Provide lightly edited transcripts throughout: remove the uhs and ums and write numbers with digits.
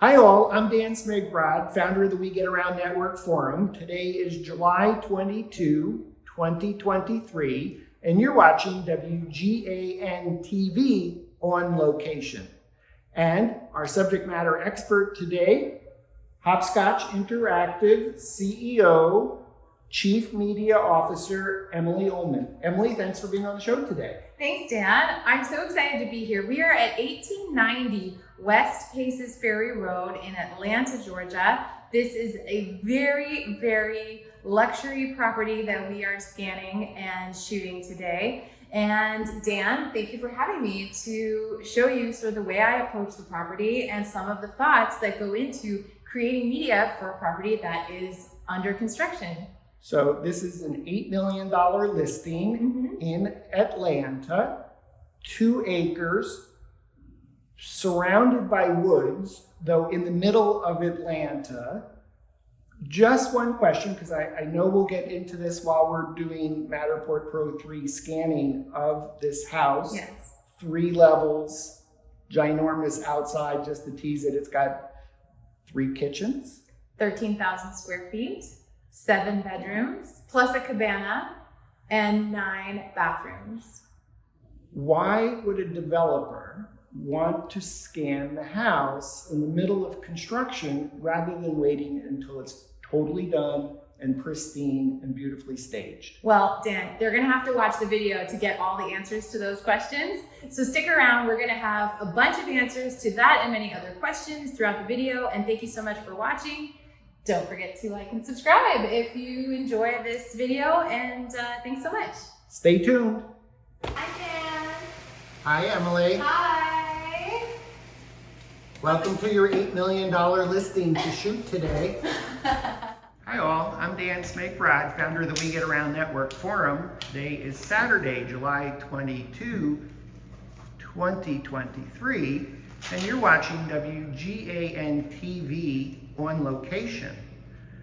Hi all, I'm Dan Smigrod, founder of the We Get Around Network Forum. Today is July 22, 2023, and you're watching WGAN-TV on location. And our subject matter expert today, Hopscotch Interactive CEO, Chief Media Officer, Emily Ullman. Emily, thanks for being on the show today. Thanks, Dan. I'm so excited to be here. We are at 1890 West Paces Ferry Road in Atlanta, Georgia. This is a very, very luxury property that we are scanning and shooting today. And Dan, thank you for having me to show you sort of the way I approach the property and some of the thoughts that go into creating media for a property that is under construction. So this is an $8 million listing in Atlanta, 2 acres, surrounded by woods, though in the middle of Atlanta. Just one question, because I know we'll get into this while we're doing Matterport Pro3 scanning of this house. Yes. 3 levels, ginormous outside, just to tease it. It's got 3 kitchens. 13,000 square feet, 7 bedrooms, plus a cabana, and 9 bathrooms. Why would a developer want to scan the house in the middle of construction rather than waiting until it's totally done and pristine and beautifully staged? Well, Dan, they're gonna have to watch the video to get all the answers to those questions. So stick around, we're gonna have a bunch of answers to that and many other questions throughout the video. And thank you so much for watching. Don't forget to like and subscribe if you enjoy this video, and thanks so much. Stay tuned. Hi, Dan. Hi, Emily. Hi. Welcome to your $8 million listing to shoot today. Hi all, I'm Dan Smigrod, founder of the We Get Around Network Forum. Today is Saturday, July 22, 2023, and you're watching WGAN-TV on location.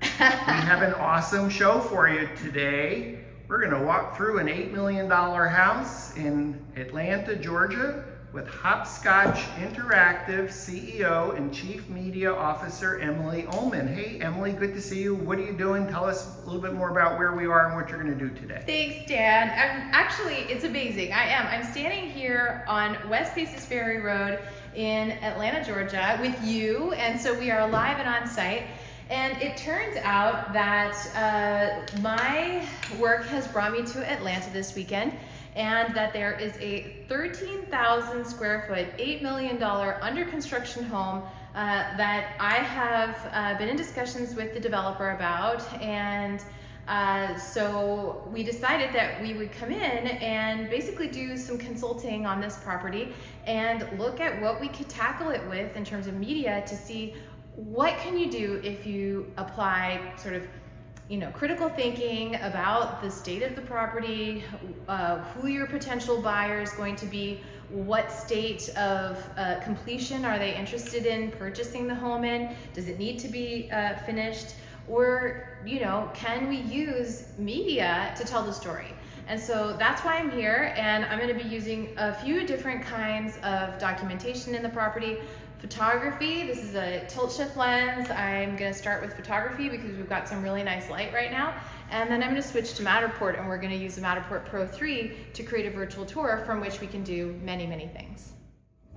We have an awesome show for you today. We're gonna walk through an $8 million house in Atlanta, Georgia, with Hopscotch Interactive CEO and Chief Media Officer, Emily Ullman. Hey, Emily, good to see you. What are you doing? Tell us a little bit more about where we are and what you're gonna do today. Thanks, Dan. Actually, it's amazing. I'm standing here on West Paces Ferry Road in Atlanta, Georgia with you. And so we are live and on site. And it turns out that my work has brought me to Atlanta this weekend, and that there is a 13,000 square foot, $8 million under construction home that I have been in discussions with the developer about. And so we decided that we would come in and basically do some consulting on this property and look at what we could tackle it with in terms of media to see what can you do if you apply sort of critical thinking about the state of the property, who your potential buyer is going to be, what state of completion are they interested in purchasing the home in, does it need to be finished, or can we use media to tell the story? And so that's why I'm here, and I'm going to be using a few different kinds of documentation in the property. Photography, this is a tilt shift lens. I'm gonna start with photography because we've got some really nice light right now. And then I'm gonna switch to Matterport, and we're gonna use the Matterport Pro3 to create a virtual tour from which we can do many, many things.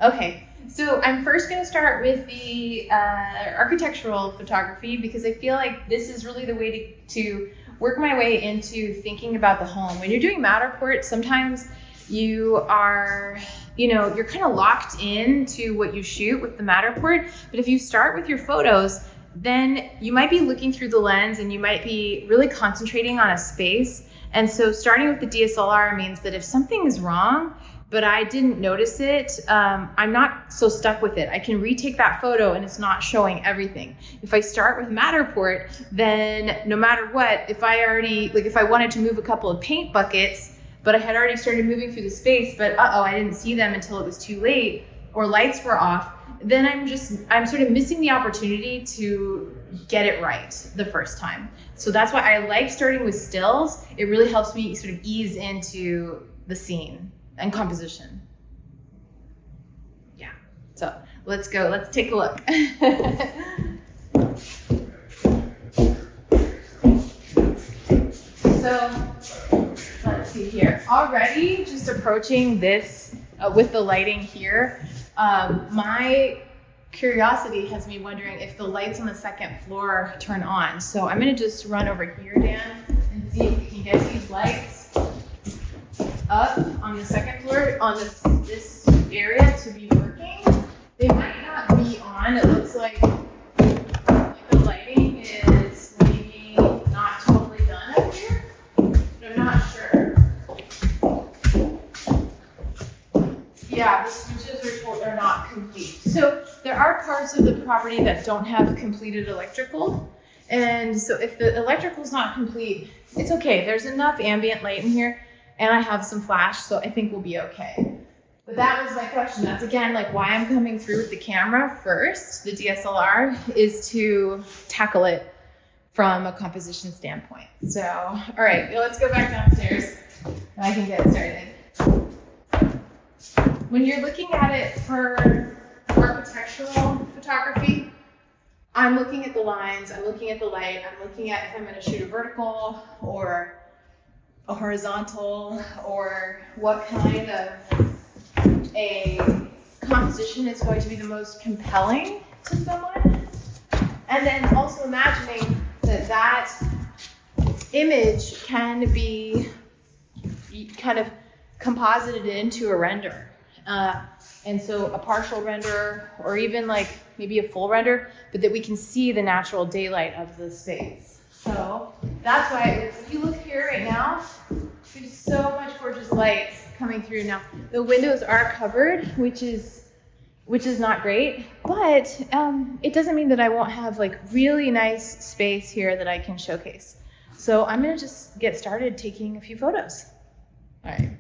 Okay, so I'm first gonna start with the architectural photography because I feel like this is really the way to work my way into thinking about the home. When you're doing Matterport, sometimes you are, you're kind of locked into what you shoot with the Matterport. But if you start with your photos, then you might be looking through the lens and you might be really concentrating on a space. And so starting with the DSLR means that if something is wrong, but I didn't notice it, I'm not so stuck with it. I can retake that photo and it's not showing everything. If I start with Matterport, then no matter what, if I wanted to move a couple of paint buckets, but I had already started moving through the space, but I didn't see them until it was too late, or lights were off, then I'm sort of missing the opportunity to get it right the first time. So that's why I like starting with stills. It really helps me sort of ease into the scene and composition. Yeah, so let's go. Let's take a look. So let's see here. Already just approaching this with the lighting here, my curiosity has me wondering if the lights on the second floor turn on. So I'm gonna just run over here, Dan, and see if we can get these lights up on the second floor on this area to be working. They might not be on. It looks like the lighting is maybe not totally done up here. But I'm not sure. Yeah, the switches are not complete. So there are parts of the property that don't have completed electrical. And so if the electrical's not complete, it's okay. There's enough ambient light in here and I have some flash, so I think we'll be okay. But that was my question. That's again, like why I'm coming through with the camera first, the DSLR, is to tackle it from a composition standpoint. So, all right, let's go back downstairs and I can get started. When you're looking at it for architectural photography, I'm looking at the lines, I'm looking at the light, I'm looking at if I'm gonna shoot a vertical or a horizontal, or what kind of a composition is going to be the most compelling to someone. And then also imagining that that image can be kind of composited into a render. And so a partial render, or even like maybe a full render, but that we can see the natural daylight of the space. So that's why if you look here right now, there's so much gorgeous light coming through. Now the windows are covered, which is not great, but it doesn't mean that I won't have like really nice space here that I can showcase. So I'm gonna just get started taking a few photos. All right.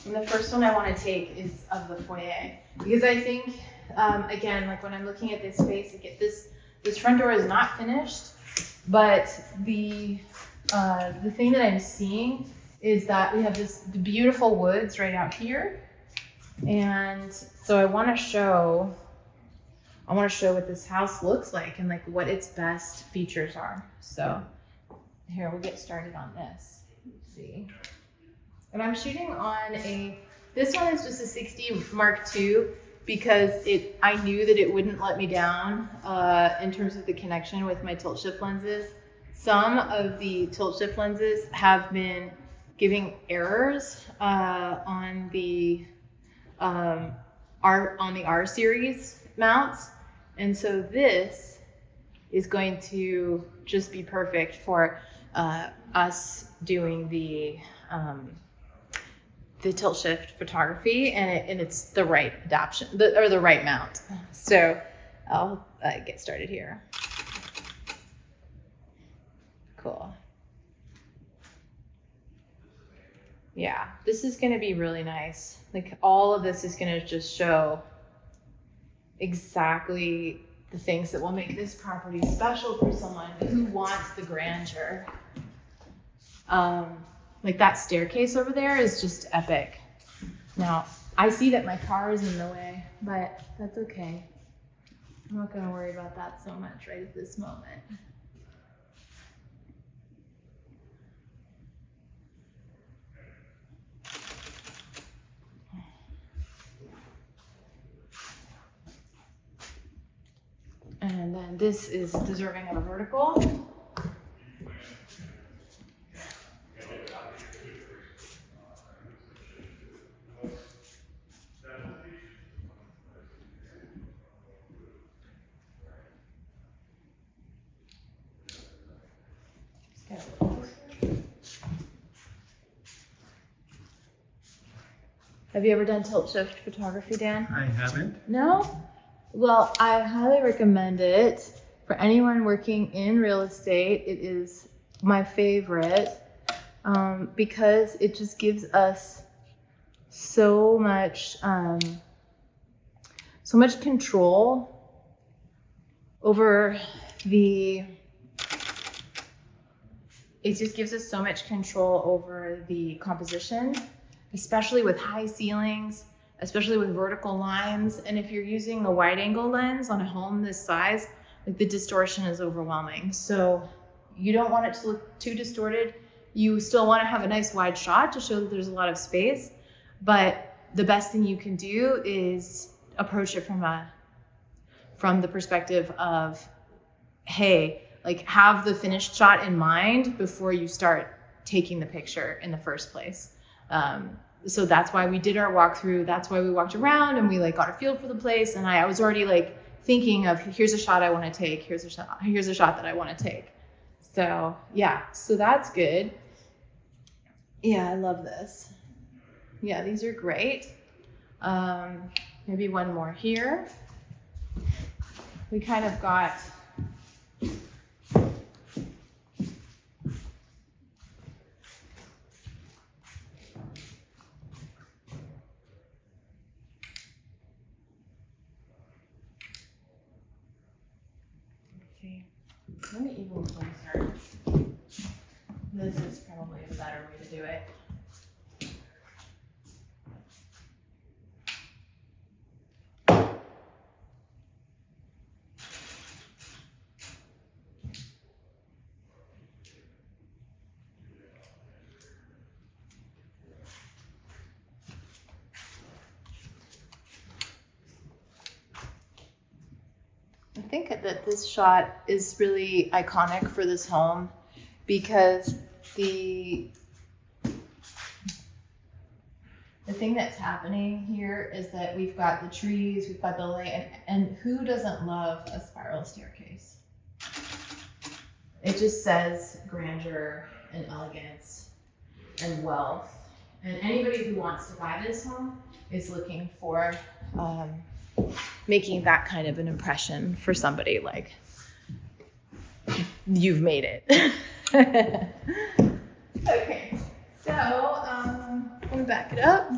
And the first one I want to take is of the foyer, because I think, again, like when I'm looking at this space, again, this front door is not finished, but the thing that I'm seeing is that we have the beautiful woods right out here, and so I want to show what this house looks like and like what its best features are. So here, we'll get started on this. Let's see. And I'm shooting on this one is just a 60 Mark II because I knew that it wouldn't let me down in terms of the connection with my tilt shift lenses. Some of the tilt shift lenses have been giving errors on the R series mounts. And so this is going to just be perfect for us doing the tilt shift photography, and it's the right adaptation, or the right mount. So I'll get started here. Cool. Yeah, this is gonna be really nice. Like all of this is gonna just show exactly the things that will make this property special for someone who wants the grandeur. Like that staircase over there is just epic. Now, I see that my car is in the way, but that's okay. I'm not gonna worry about that so much right at this moment. And then this is deserving of a vertical. Have you ever done tilt shift photography, Dan? I haven't. No? Well, I highly recommend it for anyone working in real estate. It is my favorite because it just gives us so much control over the. It just gives us so much control over the composition, especially with high ceilings, especially with vertical lines. And if you're using a wide angle lens on a home this size, like the distortion is overwhelming. So you don't want it to look too distorted. You still want to have a nice wide shot to show that there's a lot of space, but the best thing you can do is approach it from the perspective of, hey, like have the finished shot in mind before you start taking the picture in the first place. So that's why we did our walkthrough. That's why we walked around and we like got a feel for the place. And I was already like thinking of, here's a shot I want to take. Here's a shot that I want to take. So yeah, so that's good. Yeah, I love this. Yeah, these are great. Maybe one more here. We kind of got let me even closer. This is probably the better way to do it. I think that this shot is really iconic for this home because the thing that's happening here is that we've got the trees, we've got the light, and who doesn't love a spiral staircase? It just says grandeur and elegance and wealth. And anybody who wants to buy this home is looking for making that kind of an impression for somebody, like you've made it. Okay, so I'm gonna back it up.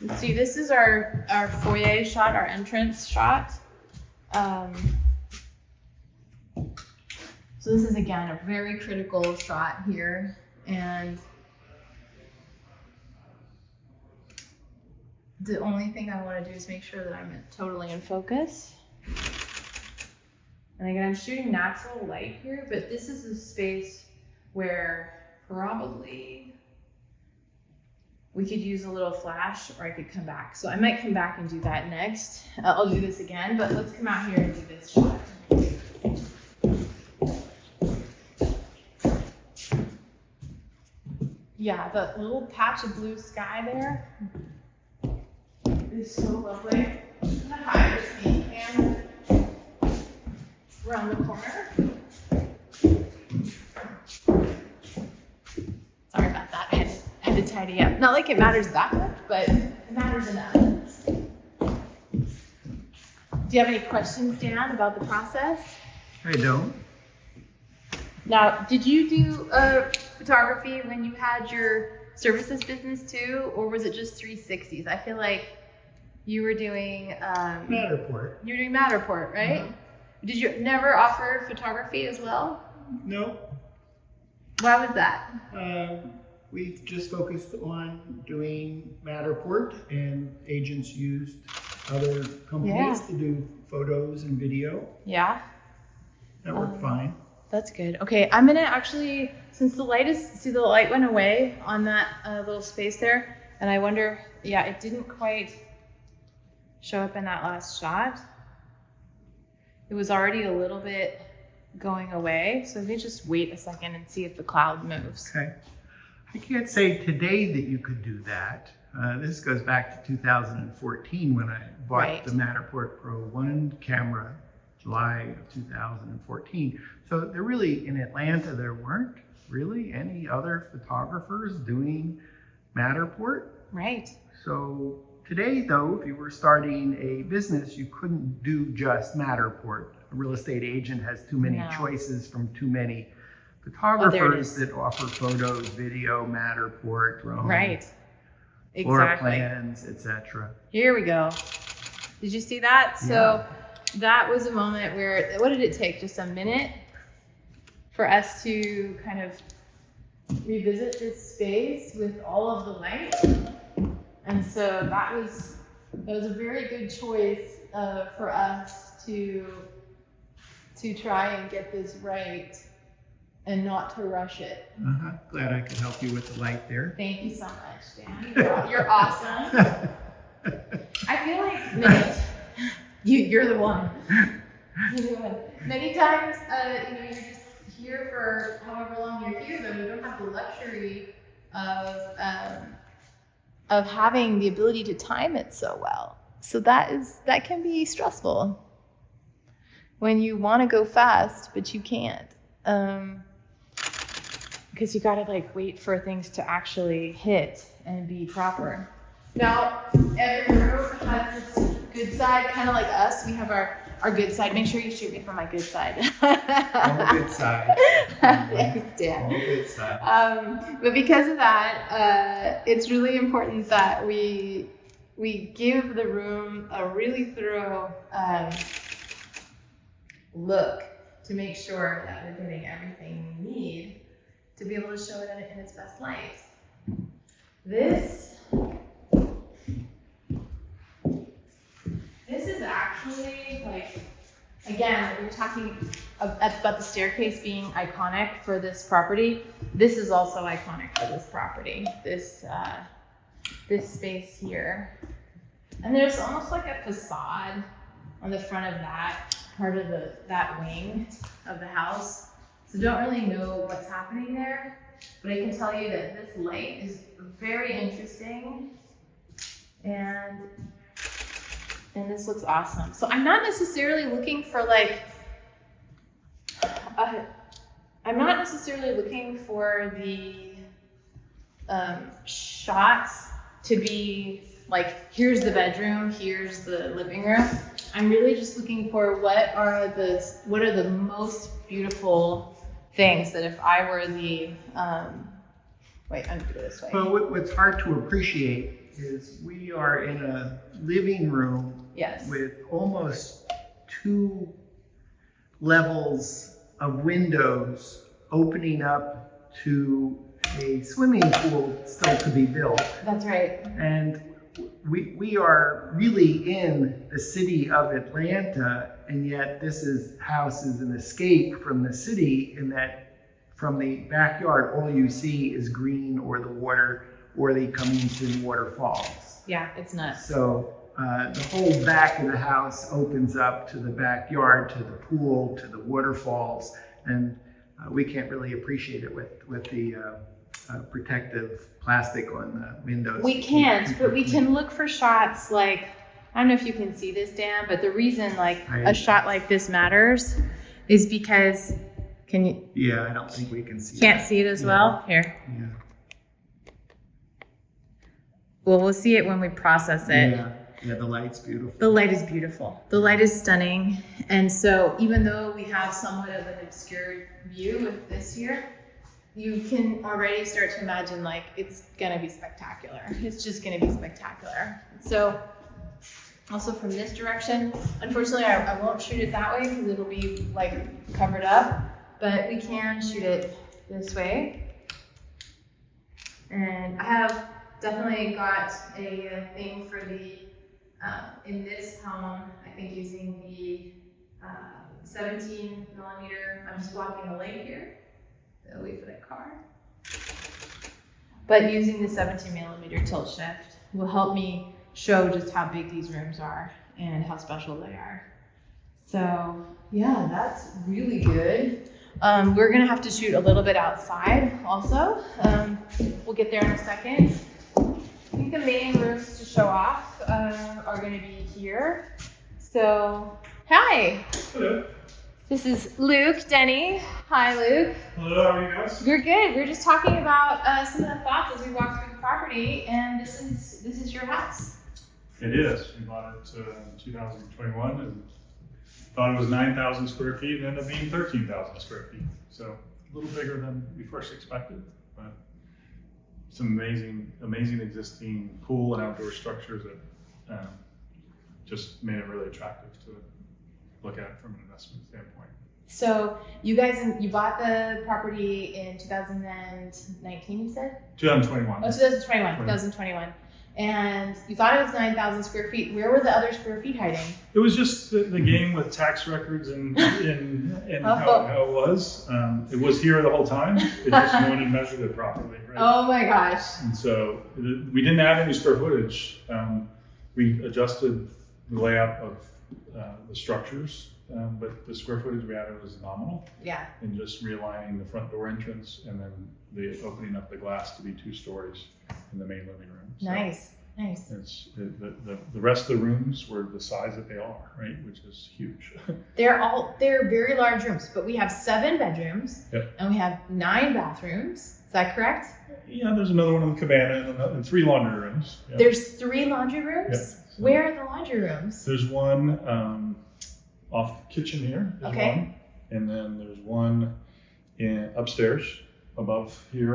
Let's see, this is our foyer shot, our entrance shot. So this is again a very critical shot here, and the only thing I want to do is make sure that I'm totally in focus. And again, I'm shooting natural light here, but this is a space where probably we could use a little flash, or I could come back. So I might come back and do that next. I'll do this again, but let's come out here and do this shot. Yeah, the little patch of blue sky there is so lovely. I'm gonna hide the steam cam around the corner. Sorry about that. I had to tidy up. Not like it matters that much, but it matters enough. Do you have any questions, Dan, about the process? I don't. Now, did you do photography when you had your services business too, or was it just 360s? I feel like you were doing Matterport. You were doing Matterport, right? Uh-huh. Did you never offer photography as well? No. Why was that? We've just focused on doing Matterport, and agents used other companies to do photos and video. Yeah. That worked fine. That's good. Okay, I'm gonna actually, since the light went away on that little space there, and I wonder, yeah, it didn't quite show up in that last shot. It was already a little bit going away, so let me just wait a second and see if the cloud moves. Okay. I can't say today that you could do that. This goes back to 2014 when I bought the Matterport Pro3 camera, July of 2014. So there really, in Atlanta, there weren't really any other photographers doing Matterport. Right. So today, though, if you were starting a business, you couldn't do just Matterport. A real estate agent has too many choices from too many photographers that offer photos, video, Matterport, drone, right, floor plans, etc. Here we go. Did you see that? Yeah. So that was a moment where, what did it take? Just a minute for us to kind of revisit this space with all of the light And so that was a very good choice for us to try and get this right and not to rush it. Glad I could help you with the light there. Thank you so much, Dan. You're awesome. I feel like you're the one. Many times, you're just here for however long you're here, though you don't have the luxury of having the ability to time it so well. So that can be stressful when you want to go fast, but you can't. Because you gotta like wait for things to actually hit and be proper. Now, every room has its good side, kind of like us. We have our good side. Make sure you shoot me from my good side. On the good side. Thanks, Dan. On the good side. But because of that, it's really important that we give the room a really thorough look to make sure that we're getting everything we need to be able to show it in its best light. This is actually like, again, we were talking about the staircase being iconic for this property. This is also iconic for this property. This space here. And there's almost like a facade on the front of that part of that wing of the house. So don't really know what's happening there, but I can tell you that this light is very interesting, and this looks awesome. So I'm not necessarily looking for the shots to be like, here's the bedroom, here's the living room. I'm really just looking for what are the most beautiful things that if I were the, wait, I'm gonna go this way. Well, what's hard to appreciate is we are in a living room with almost 2 levels of windows opening up to a swimming pool still to be built. That's right. And we are really in the city of Atlanta, and yet house is an escape from the city, in that from the backyard, all you see is green or the water or the Cummington waterfalls. Yeah, it's nuts. So the whole back of the house opens up to the backyard, to the pool, to the waterfalls, and we can't really appreciate it with the protective plastic on the windows. We can't, but we can look for shots like, I don't know if you can see this, Dan, but the reason a shot like this matters is because, can you? Yeah, I don't think we can see Can't see it as well? Here. Yeah. Well, we'll see it when we process it. Yeah, the light's beautiful. The light is beautiful. The light is stunning. And so even though we have somewhat of an obscured view with this here, you can already start to imagine like it's gonna be spectacular. It's just gonna be spectacular. So also from this direction, unfortunately I won't shoot it that way because it'll be like covered up, but we can shoot it this way. And I have definitely got a thing for the, in this home, I think using the 17 millimeter, I'm just blocking the light here. Wait for that car. But using the 17 millimeter tilt shift will help me show just how big these rooms are and how special they are. So yeah, that's really good. We're gonna have to shoot a little bit outside also. We'll get there in a second. I think the main rooms to show off are gonna be here. So, hi. Hello. This is Luke, Denny. Hi, Luke. Hello, how are you guys? We're good. We're just talking about some of the thoughts as we walk through the property, and this is your house. It is. We bought it in 2021 and thought it was 9,000 square feet and ended up being 13,000 square feet. So a little bigger than we first expected, but some amazing existing pool and outdoor structures that just made it really attractive to look at from an investment standpoint. So you bought the property in 2019, you said? 2021. Oh, 2021. and you thought it was 9,000 square feet. Where were the other square feet hiding? It was just the game with tax records and how it was. It was here the whole time. It just no one had measured it properly, right? Oh my gosh. And so we didn't add any square footage. We adjusted the layout of the structures, but the square footage we added was nominal. Yeah. And just realigning the front door entrance and then the opening up the glass to be 2 stories in the main living room. So Nice. it's the rest of the rooms were the size that they are, right? Which is huge. They're very large rooms, but we have 7 bedrooms. Yep. And we have 9 bathrooms. Is that correct? Yeah, there's another one in the cabana and 3 laundry rooms. Yep. There's 3 laundry rooms? Yep. So where are the laundry rooms? there's one off the kitchen here. There's Okay. one. And then there's one upstairs above here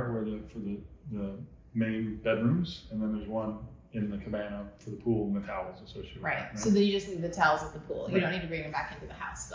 for the main bedrooms. And then there's one in the cabana for the pool and the towels associated with Right. that. So then you just leave the towels at the pool. You Right. don't need to bring them back into the house.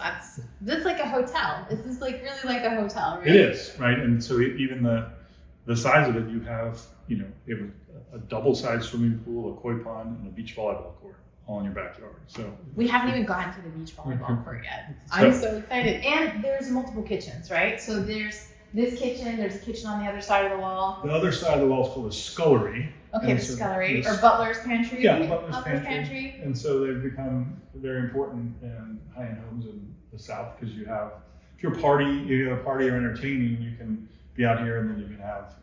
That's like a hotel. This is like really like a hotel, right? It is, right? And so even the size of it, you have, you have a double-sized swimming pool, a koi pond, and a beach volleyball court all in your backyard. So We haven't even gotten to the beach volleyball court yet. I'm so excited. And there's multiple kitchens, right? So there's this kitchen, there's a kitchen on the other side of the wall. the other side of the wall is called a scullery. Okay, And the so scullery, this- or butler's pantry. Yeah, butler's Butler's pantry. And so they've become very important in high-end homes in the South because if you have a party or entertaining, you can be out here and then you can have,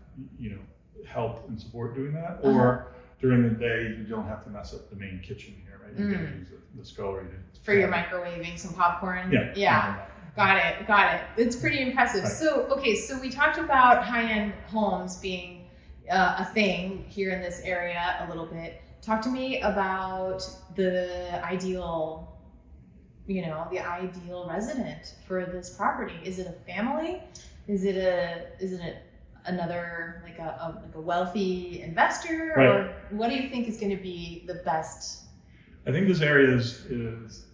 help and support doing that. Or during the day, you don't have to mess up the main kitchen here, right? You can use the scullery For your microwaving some popcorn. Yeah. Yeah. Got it. It's pretty impressive. Right. So we talked about high-end homes being a thing here in this area a little bit. Talk to me about the ideal resident for this property. Is it a family? Is it another like a wealthy investor? Right. Or what do you think is going to be the best? I think this area is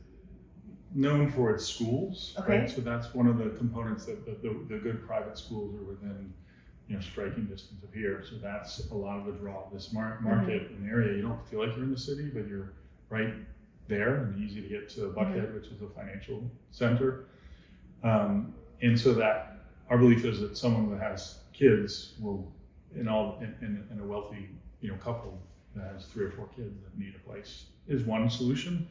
known for its schools. Okay. Right? So that's one of the components that the good private schools are within, striking distance of here. So that's a lot of the draw of this market and area. You don't feel like you're in the city, but you're right there and easy to get to Buckhead, which is a financial center. And so that our belief is that someone that has kids will, in a wealthy, couple that has 3 or 4 kids that need a place is one solution.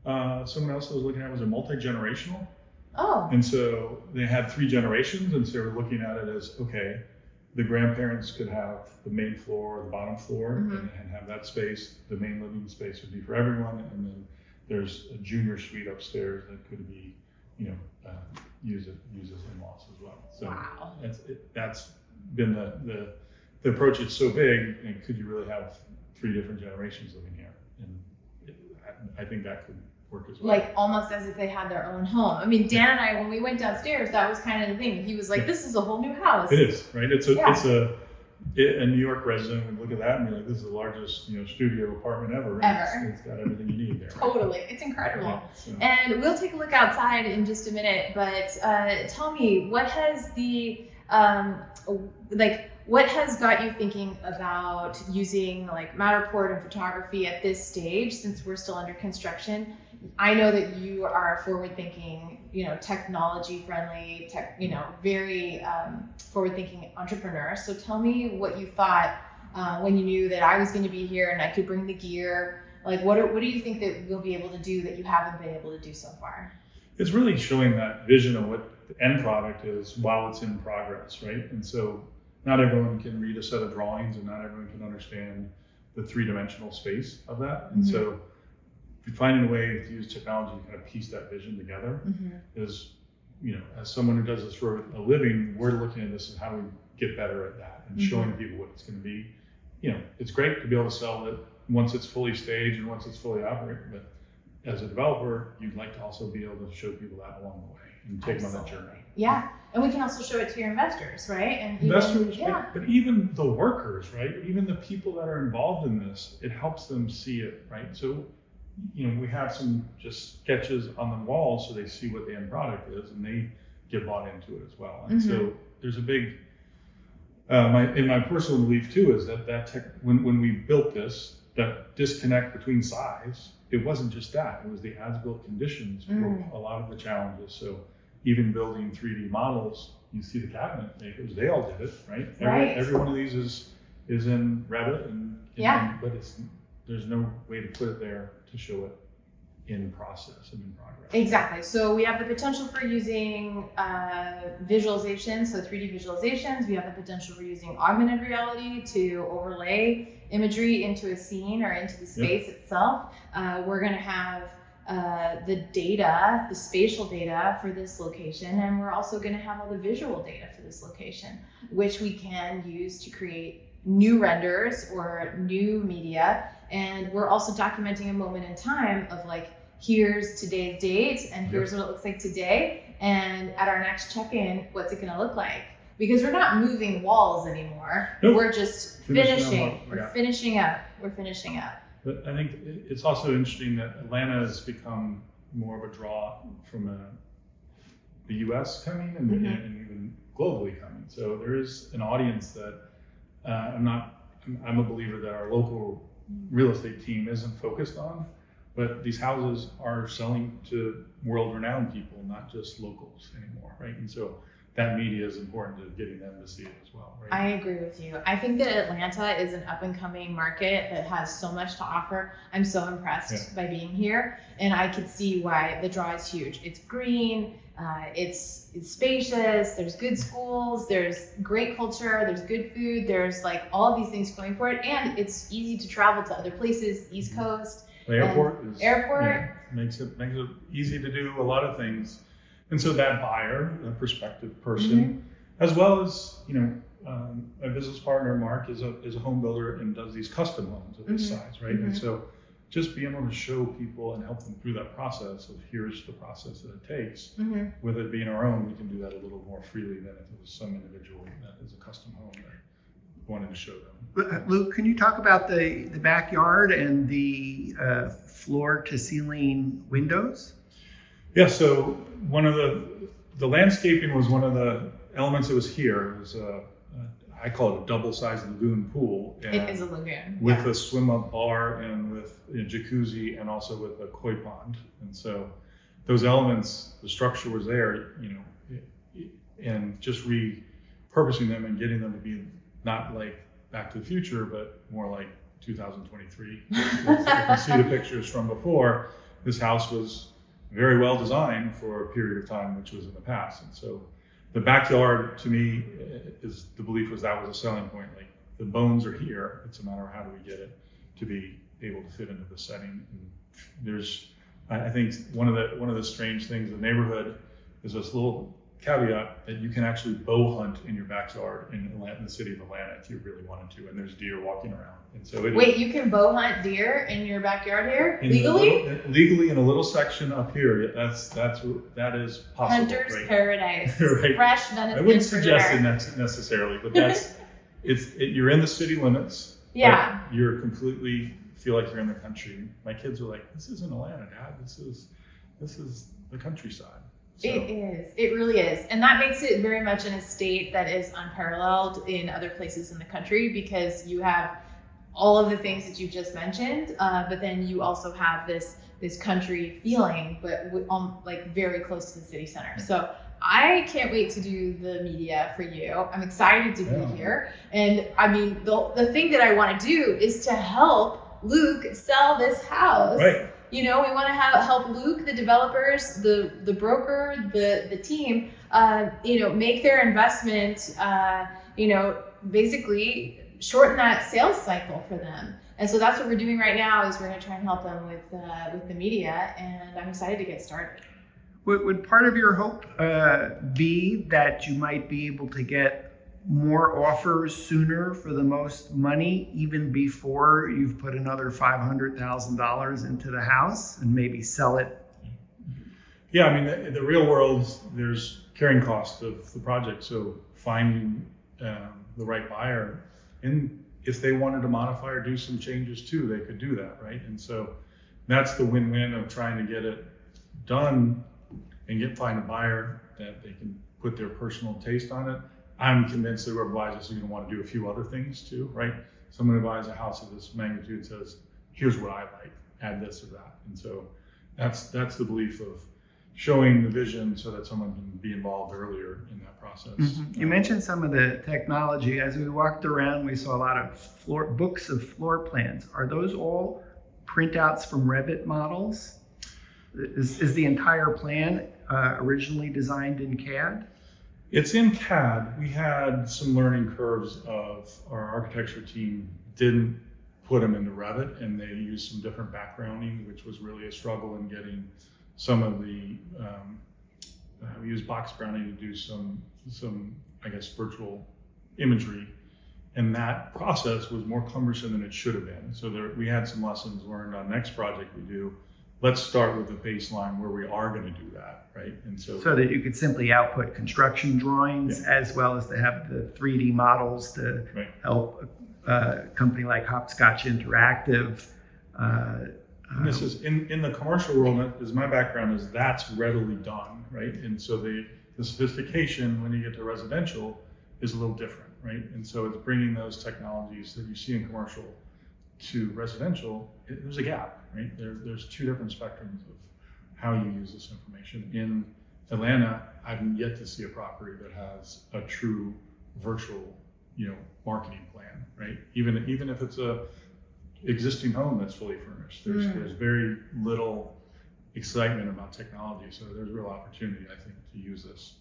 Someone else I was looking at was a multi-generational. Oh. And so they had 3 generations, and so they were looking at it as, okay, the grandparents could have the main floor or the bottom floor and have that space. The main living space would be for everyone, and then there's a junior suite upstairs that could be, used as in-laws as well. So Wow. that's been the approach. It's so big, and could you really have 3 different generations living here? And I think that could work as well. Like almost as if they had their own home. I mean, Dan and I, when we went downstairs, that was kind of the thing. He was like, "This is a whole new house." It is, right? It's a New York resident would look at that and be like, "This is the largest, studio apartment ever." Ever. It's got everything you need there. Right? Totally, it's incredible. Yeah, so. And we'll take a look outside in just a minute. But tell me, what has what has got you thinking about using like Matterport and photography at this stage, since we're still under construction? I know that you are forward-thinking, technology-friendly, very forward-thinking entrepreneur. So tell me what you thought when you knew that I was going to be here and I could bring the gear. Like, what do you think that we'll be able to do that you haven't been able to do so far? It's really showing that vision of what the end product is while it's in progress, right? And so not everyone can read a set of drawings and not everyone can understand the 3-dimensional space of that. And so finding a way to use technology to kind of piece that vision together is, as someone who does this for a living, we're looking at this as how do we get better at that and showing people what it's going to be. It's great to be able to sell it once it's fully staged and once it's fully operating, but as a developer, you'd like to also be able to show people that along the way and take them on that journey. Yeah, and we can also show it to your investors, right? And Investors, yeah. but even the workers, right? Even the people that are involved in this, it helps them see it, right? So, we have some just sketches on the wall so they see what the end product is and they get bought into it as well. And so there's a big, my personal belief too is that when we built this, that disconnect between size, it wasn't just that, it was the as-built conditions were a lot of the challenges. So even building 3D models, you see the cabinet makers, they all did it, right? Every one of these is in Revit, but there's no way to put it there to show it in process and in progress. Exactly. So we have the potential for using visualization, so 3D visualizations. We have the potential for using augmented reality to overlay imagery into a scene or into the space itself. We're going to have the data, the spatial data for this location, and we're also going to have all the visual data for this location, which we can use to create new renders or new media. And we're also documenting a moment in time of like, here's today's date and here's what it looks like today. And at our next check-in, what's it going to look like? Because we're not moving walls anymore. Nope. We're just finishing. We're finishing up. We're finishing up. But I think it's also interesting that Atlanta has become more of a draw from the US coming and even globally coming. So there is an audience that I'm a believer that our local real estate team isn't focused on, but these houses are selling to world-renowned people, not just locals anymore, right? And so that media is important to getting them to see it as well, right? I agree with you. I think that Atlanta is an up-and-coming market that has so much to offer. I'm so impressed by being here, and I could see why the draw is huge. It's green, it's spacious, there's good schools, there's great culture, there's good food, there's like all of these things going for it, and it's easy to travel to other places, East Coast. The airport makes it easy to do a lot of things. And so that buyer, a prospective person, as well as, my business partner, Mark, is a home builder and does these custom homes of this size, right? And so just being able to show people and help them through that process of here's the process that it takes, with it being our own, we can do that a little more freely than if it was some individual that is a custom home that wanted to show them. Luke, can you talk about the backyard and the floor to ceiling windows? Yeah, so one of the landscaping was one of the elements that was here. It was I call it a double-sized lagoon pool. It is a lagoon. With a swim-up bar and with a jacuzzi and also with a koi pond. And so those elements, the structure was there, and just repurposing them and getting them to be not like Back to the Future, but more like 2023. If you see the pictures from before, this house was very well designed for a period of time, which was in the past. And so the backyard, to me, is the belief was that was a selling point. Like the bones are here. It's a matter of how do we get it to be able to fit into the setting. And there's, I think, one of the strange things in the neighborhood is this little caveat that you can actually bow hunt in your backyard in the city of Atlanta if you really wanted to, and there's deer walking around. And so you can bow hunt deer in your backyard here legally? Legally in a little section up here. That is possible. Hunter's right? paradise. Right. Fresh venison. I wouldn't suggest it necessarily, but you're in the city limits. Yeah. You're completely feel like you're in the country. My kids are like, "This isn't Atlanta, Dad. This is the countryside." So. It is. It really is. And that makes it very much an estate that is unparalleled in other places in the country because you have all of the things that you just mentioned, but then you also have this country feeling, but like very close to the city center. So I can't wait to do the media for you. I'm excited to be here. And I mean, the thing that I want to do is to help Luke sell this house. Right. We want to help Luke, the developers, the broker, the team, make their investment, basically shorten that sales cycle for them. And so that's what we're doing right now is we're going to try and help them with the media, and I'm excited to get started. Would part of your hope be that you might be able to get more offers sooner for the most money, even before you've put another $500,000 into the house and maybe sell it? Yeah, I mean, in the real world, there's carrying cost of the project. So finding the right buyer, and if they wanted to modify or do some changes too, they could do that, right? And so that's the win-win of trying to get it done and find a buyer that they can put their personal taste on it. I'm convinced that whoever buys this is going to want to do a few other things too, right? Someone who buys a house of this magnitude says, here's what I like, add this or that. And so that's the belief of showing the vision so that someone can be involved earlier in that process. You mentioned some of the technology. As we walked around, we saw a lot of books of floor plans. Are those all printouts from Revit models? Is the entire plan originally designed in CAD? It's in CAD. We had some learning curves of our architecture team didn't put them into Revit, and they used some different backgrounding, which was really a struggle in getting some of the, we used box browning to do some, I guess, virtual imagery. And that process was more cumbersome than it should have been. So we had some lessons learned on next project we do. Let's start with the baseline where we are going to do that, right? And so that you could simply output construction drawings as well as to have the 3D models to help a company like Hopscotch Interactive. This is in the commercial world, as my background is, that's readily done, right? And so the sophistication when you get to residential is a little different, right? And so it's bringing those technologies that you see in commercial to residential. There's a gap, right? There's two different spectrums of how you use this information. In Atlanta, I've yet to see a property that has a true virtual, marketing plan, right? Even if it's a existing home that's fully furnished, there's very little excitement about technology. So there's real opportunity, I think, to use this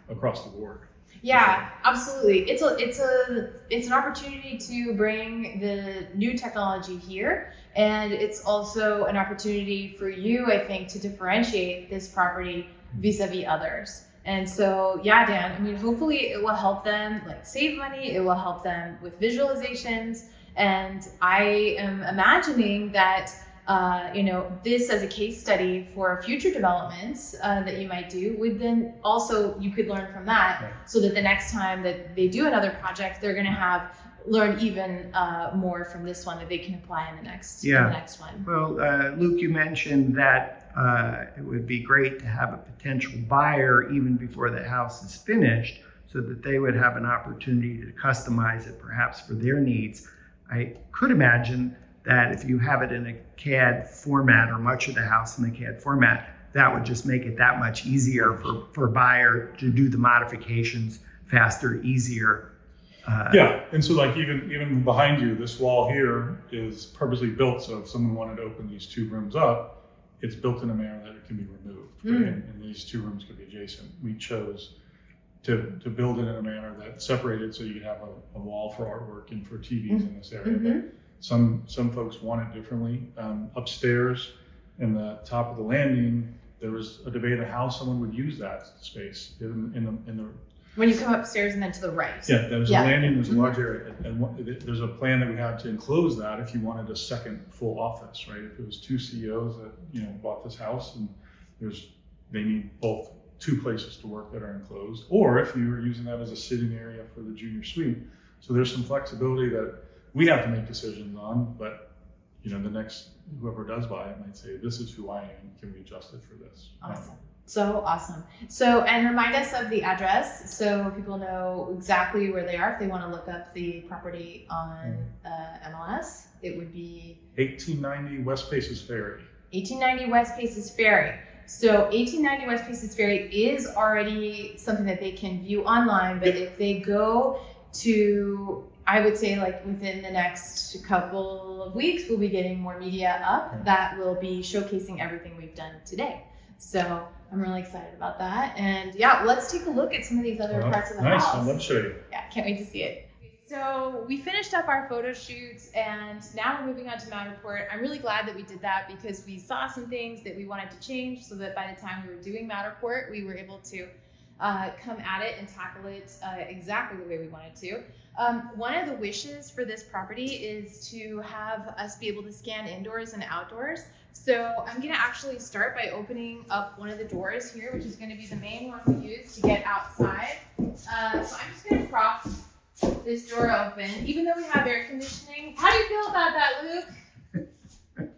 across the board. Yeah, absolutely. It's an opportunity to bring the new technology here, and it's also an opportunity for you, I think, to differentiate this property vis-a-vis others. And so, yeah, Dan, I mean, hopefully it will help them save money. It will help them with visualizations. And I am imagining that this as a case study for future developments that you might do would then also, you could learn from that, so that the next time that they do another project, they're going to learn even more from this one that they can apply in the next one. Well, Luke, you mentioned that it would be great to have a potential buyer even before the house is finished, so that they would have an opportunity to customize it perhaps for their needs. I could imagine that if you have it in a CAD format, or much of the house in the CAD format, that would just make it that much easier for a buyer to do the modifications faster, easier. And so even behind you, this wall here is purposely built so if someone wanted to open these two rooms up, it's built in a manner that it can be removed, right? And these two rooms could be adjacent. We chose to build it in a manner that separated so you could have a wall for artwork and for TVs in this area. But some folks want it differently. Upstairs in the top of the landing, there was a debate of how someone would use that space in the when you come upstairs and then to the right. Yeah, there's a landing, there's a large area, and there's a plan that we have to enclose that if you wanted a second full office, right? If it was two CEOs that bought this house and they need both two places to work that are enclosed, or if you were using that as a sitting area for the junior suite. So there's some flexibility that we have to make decisions on, but the next whoever does buy it might say, this is who I am, can we adjust it for this? Awesome. So awesome. So, and remind us of the address so people know exactly where they are if they want to look up the property on MLS. It would be 1890 West Paces Ferry. 1890 West Paces Ferry. So 1890 West Paces Ferry is already something that they can view online, but if they go to, I would say within the next couple of weeks, we'll be getting more media up that will be showcasing everything we've done today. So I'm really excited about that. And let's take a look at some of these other parts of the house. Nice, I'd love to show you. Yeah, can't wait to see it. So we finished up our photo shoots and now we're moving on to Matterport. I'm really glad that we did that because we saw some things that we wanted to change so that by the time we were doing Matterport, we were able to come at it and tackle it exactly the way we wanted to. One of the wishes for this property is to have us be able to scan indoors and outdoors. So I'm gonna actually start by opening up one of the doors here, which is gonna be the main one we use to get outside. So I'm just gonna prop this door open, even though we have air conditioning. How do you feel about that, Luke?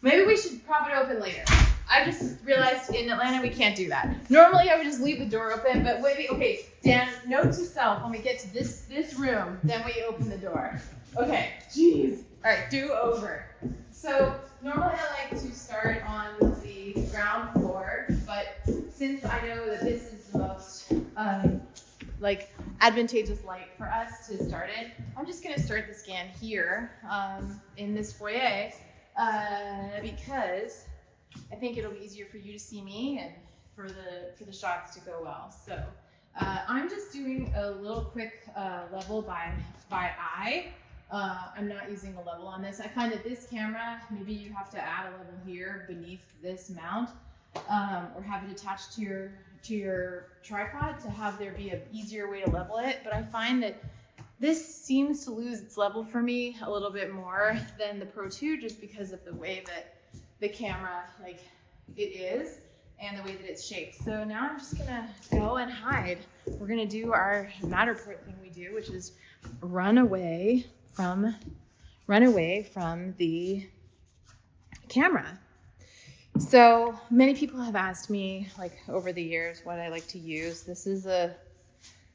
Maybe we should prop it open later. I just realized in Atlanta we can't do that. Normally I would just leave the door open, but maybe, okay, Dan, note to self, when we get to this room, then we open the door. Okay, jeez. All right, do over. So normally I like to start on the ground floor, but since I know that this is the most like advantageous light for us to start it, I'm just gonna start the scan here in this foyer because I think it'll be easier for you to see me and for the shots to go well. So I'm just doing a little quick level by eye. I'm not using a level on this. I find that this camera, maybe you have to add a level here beneath this mount, or have it attached to your tripod to have there be an easier way to level it. But I find that this seems to lose its level for me a little bit more than the Pro 2, just because of the way that the camera, like, it is and the way that it's shaped. So now I'm just gonna go and hide. We're gonna do our Matterport thing we do, which is run away from the camera. So many people have asked me, like, over the years what I like to use. This is a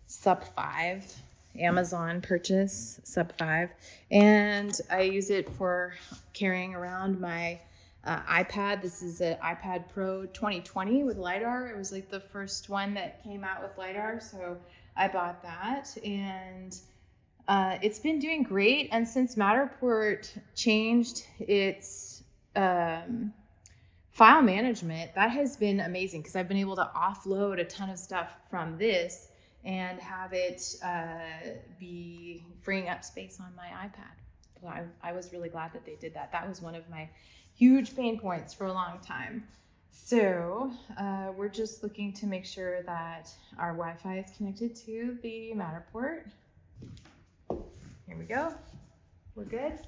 Sub 5 Amazon purchase, Sub 5, and I use it for carrying around my iPad. This is an iPad Pro 2020 with LiDAR. It was like the first one that came out with LiDAR, so I bought that, and it's been doing great. And since Matterport changed its file management, that has been amazing because I've been able to offload a ton of stuff from this and have it be freeing up space on my iPad. So I was really glad that they did that. That was one of my huge pain points for a long time. So we're just looking to make sure that our Wi-Fi is connected to the Matterport. Here we go. We're good.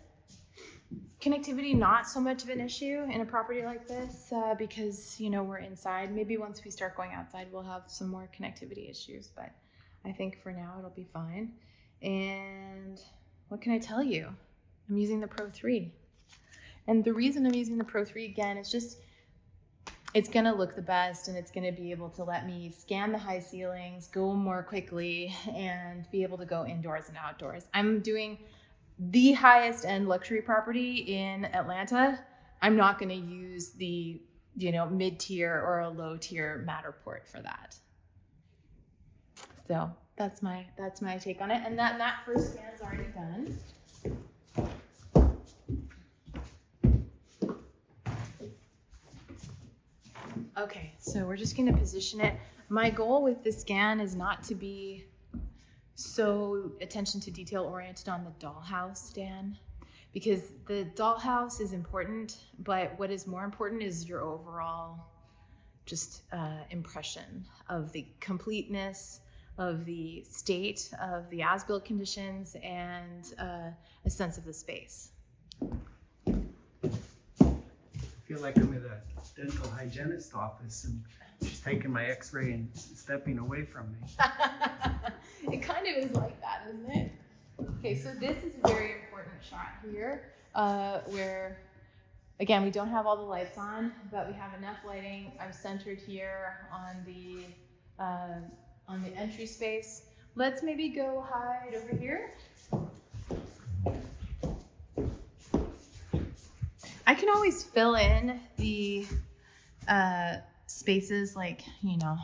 Connectivity, not so much of an issue in a property like this because, you know, we're inside. Maybe once we start going outside, we'll have some more connectivity issues, but I think for now it'll be fine. And what can I tell you? I'm using the Pro 3. And the reason I'm using the Pro 3 again is just, it's gonna look the best, and it's gonna be able to let me scan the high ceilings, go more quickly, and be able to go indoors and outdoors. I'm doing the highest end luxury property in Atlanta. I'm not gonna use the, you know, mid-tier or a low-tier Matterport for that. So that's my take on it. And that first scan is already done. Okay, so we're just gonna position it. My goal with this scan is not to be so attention to detail oriented on the dollhouse, Dan, because the dollhouse is important, but what is more important is your overall just impression of the completeness of the state of the as-built conditions and a sense of the space. I feel like I'm in a dental hygienist office and she's taking my x-ray and stepping away from me. It kind of is like that, isn't it? Okay, so this is a very important shot here where, again, we don't have all the lights on, but we have enough lighting. I'm centered here on the entry space. Let's maybe go hide over here. I can always fill in the spaces, like, you know,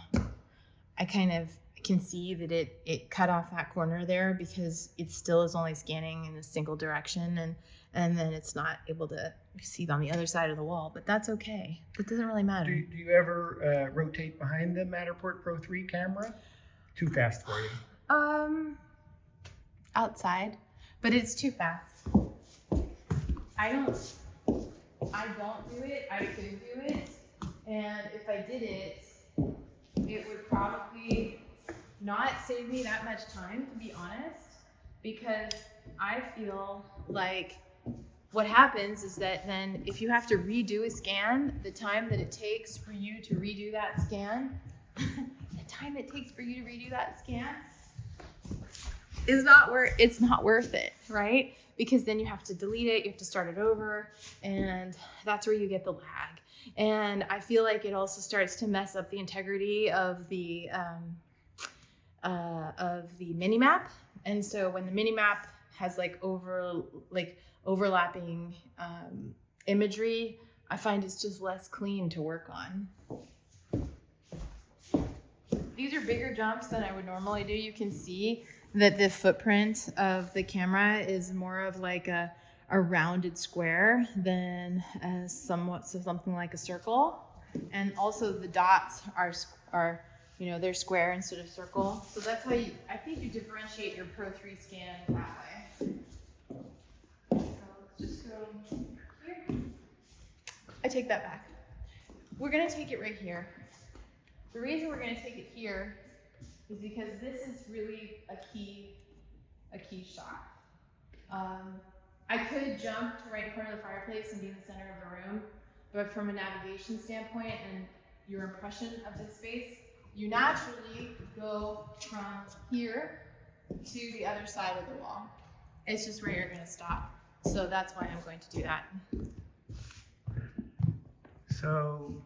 I kind of can see that it cut off that corner there because it still is only scanning in a single direction, and then it's not able to see on the other side of the wall, but that's okay. It doesn't really matter. Do you ever rotate behind the Matterport Pro 3 camera? Too fast for you? Outside, but it's too fast. I don't do it. I could do it, and if I did it, it would probably not save me that much time, to be honest, because I feel like what happens is that then if you have to redo a scan, the time that it takes for you to redo that scan, is not worth it, right? Because then you have to delete it, you have to start it over, and that's where you get the lag. And I feel like it also starts to mess up the integrity of the mini map. And so when the mini map has overlapping imagery, I find it's just less clean to work on. These are bigger jumps than I would normally do. You can see that the footprint of the camera is more of like a rounded square than something like a circle. And also the dots are they're square instead of circle. So that's how I think you differentiate your Pro3 scan that way. So let's just go here. I take that back. We're gonna take it right here. The reason we're gonna take it here is because this is really a key shot. I could jump right in front of the fireplace and be in the center of the room, but from a navigation standpoint and your impression of the space, you naturally go from here to the other side of the wall. It's just where you're gonna stop. So that's why I'm going to do that. So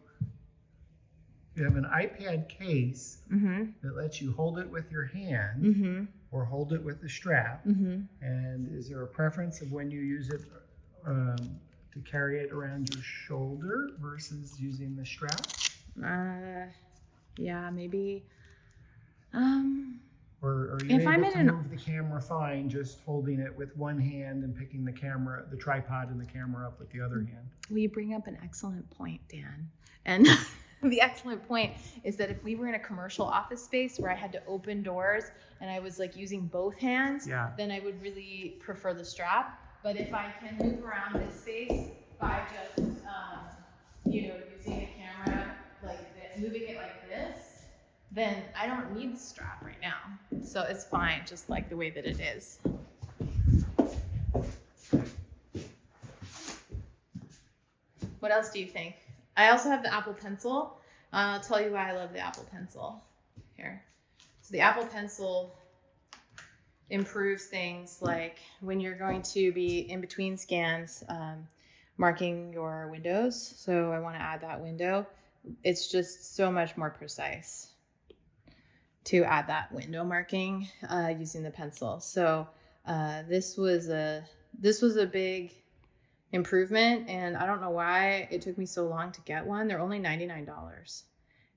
you have an iPad case that lets you hold it with your hand or hold it with the strap. And is there a preference of when you use it to carry it around your shoulder versus using the strap? Yeah, maybe. Or are you able to move the camera fine just holding it with one hand and picking the tripod and the camera up with the other hand? Well, you bring up an excellent point, Dan. And the excellent point is that if we were in a commercial office space where I had to open doors and I was like using both hands, then I would really prefer the strap. But if I can move around this space by just, using a camera like this, moving it like this, then I don't need the strap right now. So it's fine, just like the way that it is. What else do you think? I also have the Apple Pencil. I'll tell you why I love the Apple Pencil here. So the Apple Pencil improves things like when you're going to be in between scans, marking your windows. So I want to add that window. It's just so much more precise to add that window marking using the pencil. So this was a big improvement, and I don't know why it took me so long to get one. They're only $99,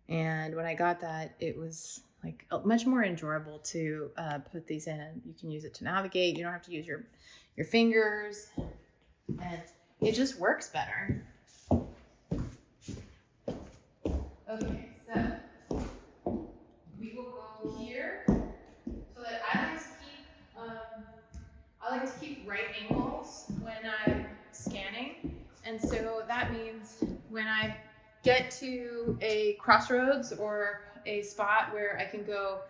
and when I got that, it was like much more enjoyable to put these in. And you can use it to navigate. You don't have to use your fingers, and it just works better. Okay, so we will go here so that I like to keep right angles when I'm scanning. And so that means when I get to a crossroads or a spot where I can go,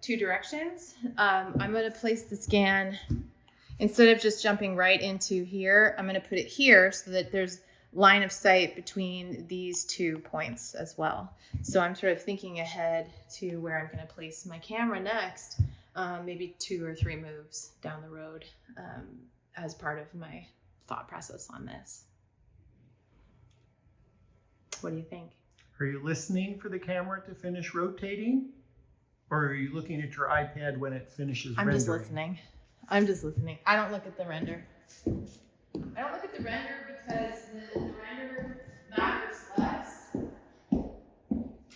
two directions, I'm going to place the scan, instead of just jumping right into here, I'm going to put it here so that there's line of sight between these 2 points as well. So I'm sort of thinking ahead to where I'm going to place my camera next, maybe 2 or 3 moves down the road, as part of my thought process on this. What do you think? Are you listening for the camera to finish rotating? Or are you looking at your iPad when it finishes rendering? I'm just listening. I don't look at the render. Because the render matters less.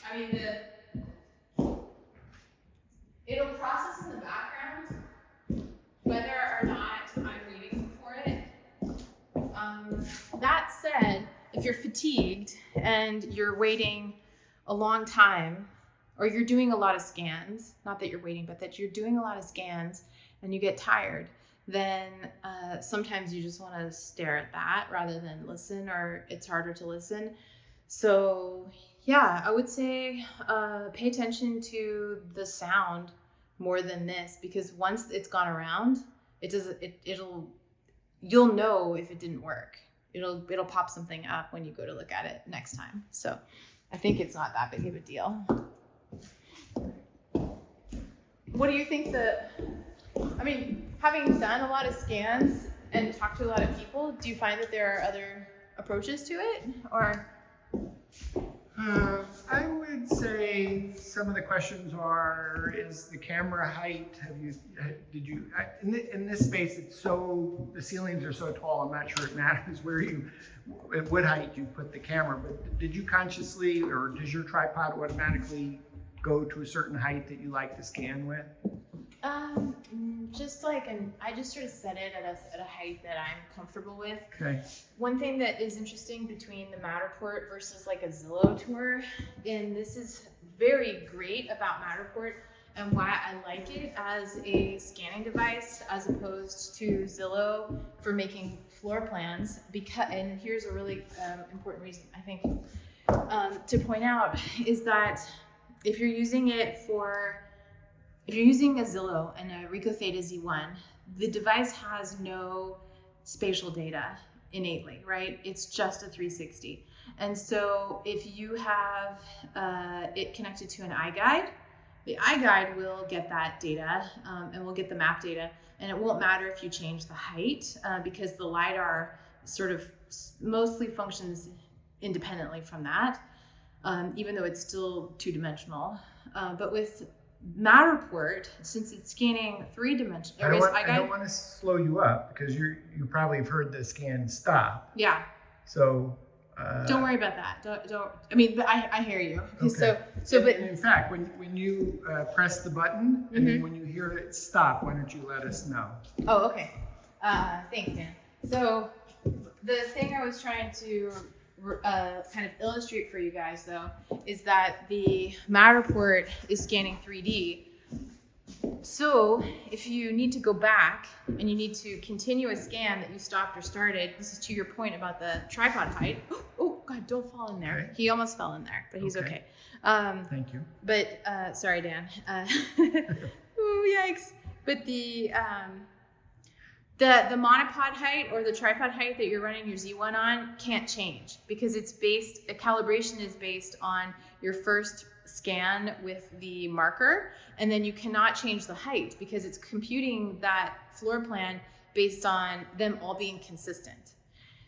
I mean, it'll process in the background whether or not I'm waiting for it. That said, if you're fatigued and you're waiting a long time, or you're doing a lot of scans, not that you're waiting, but that you're doing a lot of scans and you get tired, then sometimes you just want to stare at that rather than listen, or it's harder to listen. So yeah, I would say pay attention to the sound more than this, because once it's gone around, you'll know if it didn't work. It'll pop something up when you go to look at it next time. So I think it's not that big of a deal. What do you think having done a lot of scans and talked to a lot of people, do you find that there are other approaches to it, or? I would say some of the questions are, is the camera height, in this space, the ceilings are so tall, I'm not sure it matters at what height you put the camera, but did you consciously, or does your tripod automatically go to a certain height that you like to scan with? I just sort of set it at a height that I'm comfortable with. Okay. One thing that is interesting between the Matterport versus like a Zillow tour, and this is very great about Matterport and why I like it as a scanning device as opposed to Zillow for making floor plans, and here's a really important reason I think to point out is that if you're using a Zillow and a Ricoh Theta Z1, the device has no spatial data innately, right? It's just a 360. And so if you have it connected to an iGuide, the iGuide will get that data and will get the map data. And it won't matter if you change the height because the LiDAR sort of mostly functions independently from that, even though it's still two-dimensional. But with Matterport, since it's scanning three-dimensional, I don't want to slow you up because you probably have heard the scan stop. Yeah. So don't worry about that. Don't. I mean, but I hear you. Okay. But in fact, when you press the button and then when you hear it stop, why don't you let us know? Oh, okay. Thanks, Dan. So the thing I was trying to kind of illustrate for you guys though is that the Matterport is scanning 3D. So if you need to go back and you need to continue a scan that you stopped or started, this is to your point about the tripod height. Oh God, don't fall in there. Okay. He almost fell in there, but he's okay. Thank you. But sorry, Dan. Ooh, yikes. But the monopod height or the tripod height that you're running your Z1 on can't change because calibration is based on your first scan with the marker, and then you cannot change the height because it's computing that floor plan based on them all being consistent.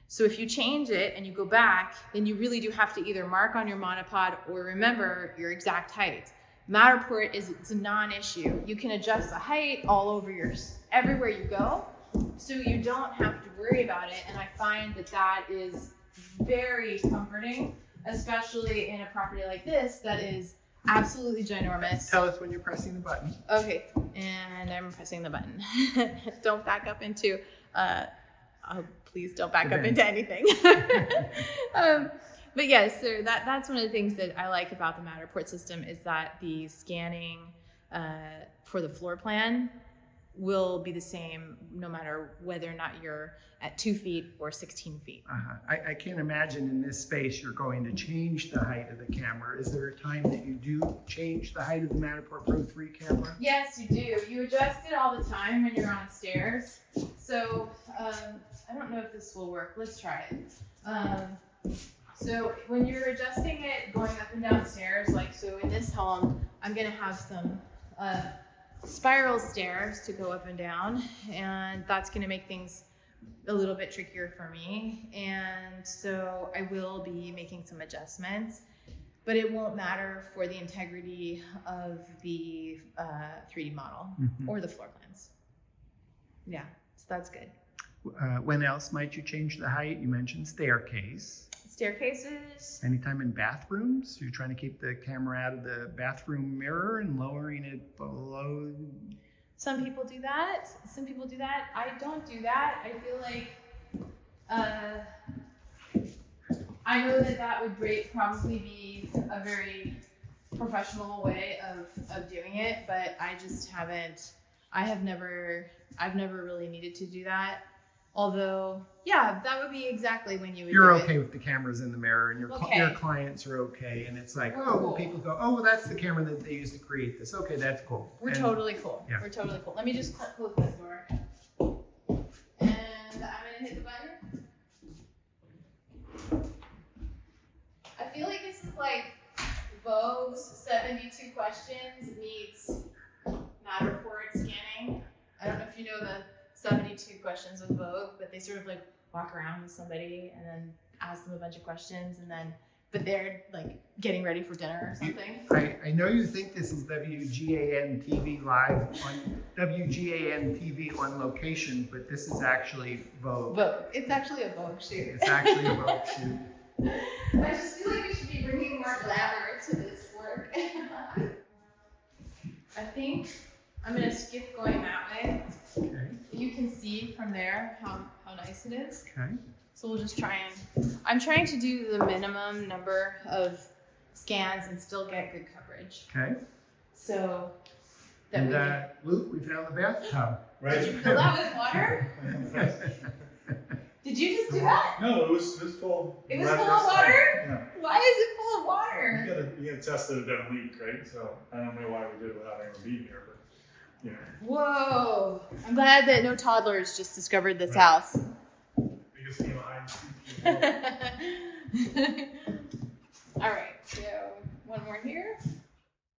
So if you change it and you go back, then you really do have to either mark on your monopod or remember your exact height. Matterport it's a non-issue. You can adjust the height all over everywhere you go, so you don't have to worry about it. And I find that is very comforting, especially in a property like this that is absolutely ginormous. Tell us when you're pressing the button. Okay, and I'm pressing the button. Don't back up into, please don't back up into anything. But yes, so that's one of the things that I like about the Matterport system is that the scanning for the floor plan will be the same no matter whether or not you're at 2 feet or 16 feet. I can't imagine in this space you're going to change the height of the camera. Is there a time that you do change the height of the Matterport Pro3 camera? Yes, you do. You adjust it all the time when you're on stairs. So I don't know if this will work. Let's try it. So when you're adjusting it going up and down stairs, like so in this home, I'm gonna have some spiral stairs to go up and down, and that's going to make things a little bit trickier for me, and so I will be making some adjustments, but it won't matter for the integrity of the 3D model or the floor plans. Yeah, so that's good. When else might you change the height? You mentioned staircase. Staircases. Anytime in bathrooms? You're trying to keep the camera out of the bathroom mirror and lowering it below? Some people do that. Some people do that. I don't do that. I feel like I know that would probably be a very professional way of doing it, but I just haven't. I've never really needed to do that. Although, yeah, that would be exactly when you would You're do okay it. with the cameras in the mirror, and your clients are okay, and it's like, Cool. people go, oh, well, that's the camera that they used to create this. Okay, that's cool. We're totally cool. Yeah. We're totally cool. Let me just close this door. And I'm going to hit the button. I feel like this is like Vogue's 72 questions meets Matterport scanning. I don't know if you know the 72 questions with Vogue, but they sort of like walk around with somebody and then ask them a bunch of questions and then but they're like getting ready for dinner or something. I know you think this is WGAN-TV live on WGAN-TV on location, but this is actually Vogue. Vogue. It's actually a Vogue shoot. It's actually a Vogue shoot. I just feel like we should be bringing more glamour to this work. I think I'm gonna skip going that way. Okay. You can see from there how nice it is. Okay. So we'll just try and, I'm trying to do the minimum number of scans and still get good coverage. Okay. So that And we can, Luke, we found the bathtub. did you fill that with water? Did you just do that? No, it was full. It was full of water? Yeah. Why is it full of water? You gotta test that it doesn't leak, right? So I don't know why we did it without anyone being here, but you know. Whoa. I'm glad that no toddlers just discovered this Right. house. Biggest thing behind. All right, so one more here.